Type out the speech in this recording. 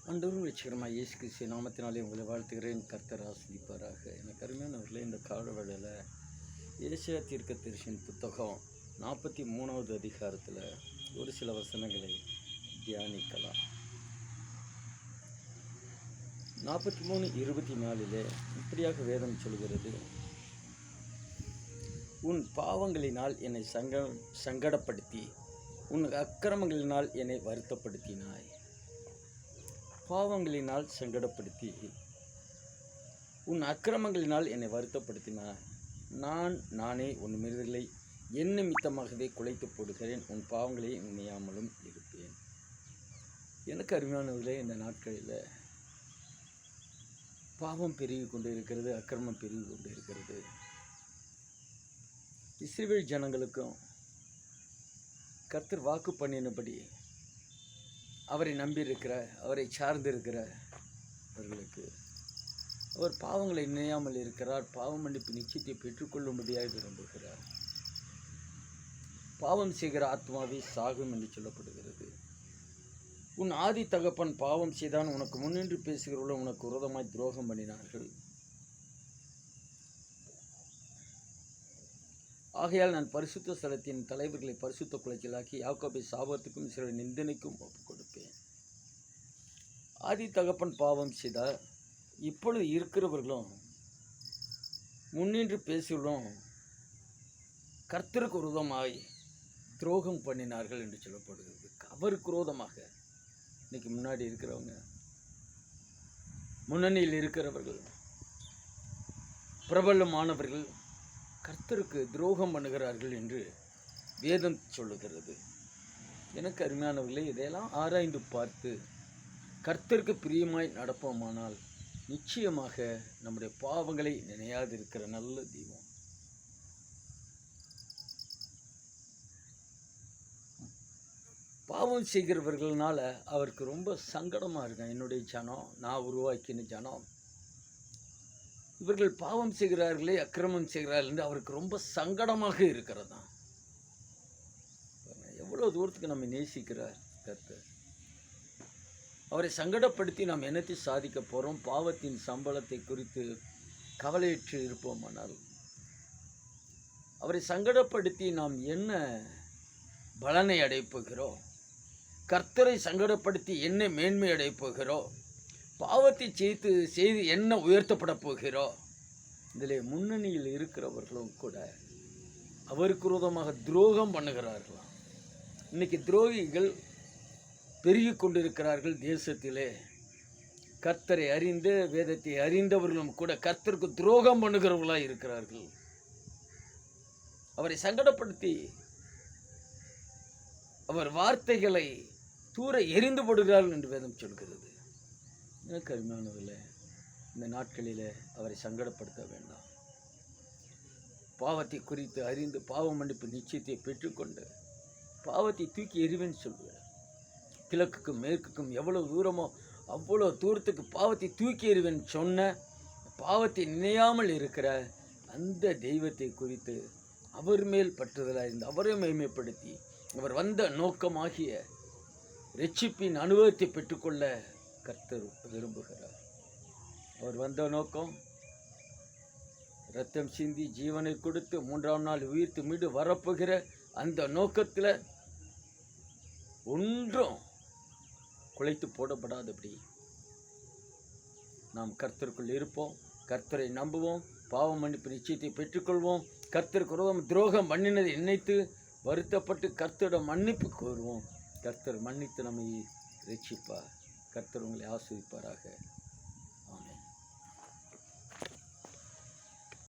ஆண்டவரும் ரட்சகருமாய் இயேசு கிறிஸ்து நாமத்தினாலே உங்களை வாழ்த்துகிறேன். கர்த்தர் ஆசீர்வதிப்பாராக. எனக்கு அருமையானவர்களே, இந்த காலவேளையில் ஏசாயா தீர்க்கதரிசியின் புத்தகம் 43வது அதிகாரத்தில் ஒரு சில வசனங்களை தியானிக்கலாம். 43:24 இப்படியாக வேதம் சொல்கிறது, உன் பாவங்களினால் என்னை சங்கடப்படுத்தி உன் அக்கிரமங்களினால் என்னை வருத்தப்படுத்தினாய். பாவங்களினால் சங்கடப்படுத்தி உன் அக்கிரமங்களினால் என்னை வருத்தப்படுத்தினாய். நானே உன் மிருகங்களை என் நிமித்தமாகவே குலைத்து போடுகிறேன், உன் பாவங்களை நினையாமலும் இருப்பேன். எனக்கு அருமையானவர்களே, இந்த நாட்களில் பாவம் பெருகி கொண்டு இருக்கிறது, அக்கிரமம் பெருகி கொண்டு இருக்கிறது. இஸ்ரவேல் ஜனங்களுக்கும் கர்த்தர் வாக்கு பண்ணினபடி அவரை நம்பியிருக்கிற, அவரை சார்ந்திருக்கிறவர்களுக்கு அவர் பாவங்களை நினையாமல் இருக்கிறார். பாவ மன்னிப்பு நிச்சயத்தை பெற்றுக்கொள்ளும்படியாக விரும்புகிறார். பாவம் செய்கிற ஆத்மாவே சாகும் என்று சொல்லப்படுகிறது. உன் ஆதி தகப்பன் பாவம் செய்தான், உனக்கு முன்னின்று பேசுகிறவர்கள் உனக்கு விரோதமாய் துரோகம் பண்ணினார்கள். ஆகையால் நான் பரிசுத்த ஸ்தலத்தின் தலைவர்களை பரிசுத்த குலைச்சலாக்கி யாக்கோபை சாபத்துக்கும் சில நிந்தனைக்கும் ஒப்புக் கொடுப்பேன். ஆதி தகப்பன் பாவம் செய்தார், இப்பொழுது இருக்கிறவர்களும் முன்னின்று பேசுகிறோம் கர்த்தருக்கு விரோதமாய் துரோகம் பண்ணினார்கள் என்று சொல்லப்படுகிறது. அவருக்கு விரோதமாக இன்னைக்கு முன்னாடி இருக்கிறவங்க, முன்னணியில் இருக்கிறவர்கள், பிரபலமானவர்கள் கர்த்தருக்கு துரோகம் பண்ணுகிறார்கள் என்று வேதம் சொல்லுகிறது. எனக்கு அருமையானவர்களே, இதையெல்லாம் ஆராய்ந்து பார்த்து கர்த்தருக்கு பிரியமாய் நடப்போமானால் நிச்சயமாக நம்முடைய பாவங்களை நினையாதிருக்கிற நல்ல தெய்வம். பாவம் செய்கிறவர்களால் அவருக்கு ரொம்ப சங்கடமாக இருக்கும். என்னுடைய ஜனம், நான் உருவாக்கின ஜனம், இவர்கள் பாவம் செய்கிறார்களே, அக்கிரமம் செய்கிறார்கள் என்று அவருக்கு ரொம்ப சங்கடமாக இருக்கிறது. எவ்வளோ தூரத்துக்கு நம்ம நேசிக்கிறார் கர்த்தர். அவரை சங்கடப்படுத்தி நாம் என்னத்தை சாதிக்க போகிறோம்? பாவத்தின் சம்பளத்தை குறித்து கவலையற்று இருப்போமானால் அவரை சங்கடப்படுத்தி நாம் என்ன பலனை அடைப்போகிறோம்? கர்த்தரை சங்கடப்படுத்தி என்ன மேன்மை அடைப்போகிறோம்? பாவத்தை செய்து என்ன உயர்த்தப்பட போகிறோம்? இதில் முன்னணியில் இருக்கிறவர்களும் கூட அவருக்கு விரோதமாக துரோகம் பண்ணுகிறார்களாம். இன்னைக்கு துரோகிகள் பெருகி கொண்டிருக்கிறார்கள் தேசத்திலே. கர்த்தரை அறிந்து வேதத்தை அறிந்தவர்களும் கூட கர்த்தருக்கு துரோகம் பண்ணுகிறவர்களாக இருக்கிறார்கள். அவரை சங்கடப்படுத்தி அவர் வார்த்தைகளை தூர எரிந்து போடுகிறார்கள் என்று வேதம் சொல்கிறது. எனக்கு அருமையானதில்லை, இந்த நாட்களில் அவரை சங்கடப்படுத்த வேண்டாம். பாவத்தை குறித்து அறிந்து பாவ மன்னிப்பு நிச்சயத்தை பெற்றுக்கொண்டு பாவத்தை தூக்கி எறிவேன்னு சொல்லுவேன். கிழக்குக்கும் மேற்குக்கும் எவ்வளோ தூரமோ அவ்வளோ தூரத்துக்கு பாவத்தை தூக்கி எறிவேன் சொன்ன, பாவத்தை நினையாமல் இருக்கிற அந்த தெய்வத்தை குறித்து அவர் மேல் பற்றுதலாக இருந்து அவரை மேன்மைப்படுத்தி அவர் வந்த நோக்கமாகிய இரட்சிப்பின் அனுபவத்தை பெற்றுக்கொள்ள கர்த்தர் விரும்புகிறார். அவர் வந்த நோக்கம் இரத்தம் சிந்தி ஜீவனை கொடுத்து 3ஆம் நாள் உயிர்த்து மீண்டு வரப்போகிற அந்த நோக்கத்தில் ஒன்றும் குலைத்து போடப்படாதபடி நாம் கர்த்தருக்குள் இருப்போம், கர்த்தரை நம்புவோம், பாவ மன்னிப்பு நிச்சயத்தை பெற்றுக்கொள்வோம். கர்த்தருக்கு விரோதம் துரோகம் பண்ணினதை நினைத்து வருத்தப்பட்டு கர்த்தரிடம் மன்னிப்பு கோருவோம். கர்த்தர் மன்னித்து நம்மை ரட்சிப்பார். கர்த்தர் உங்களை ஆசீர்வதிப்பாராக. ஆமென்.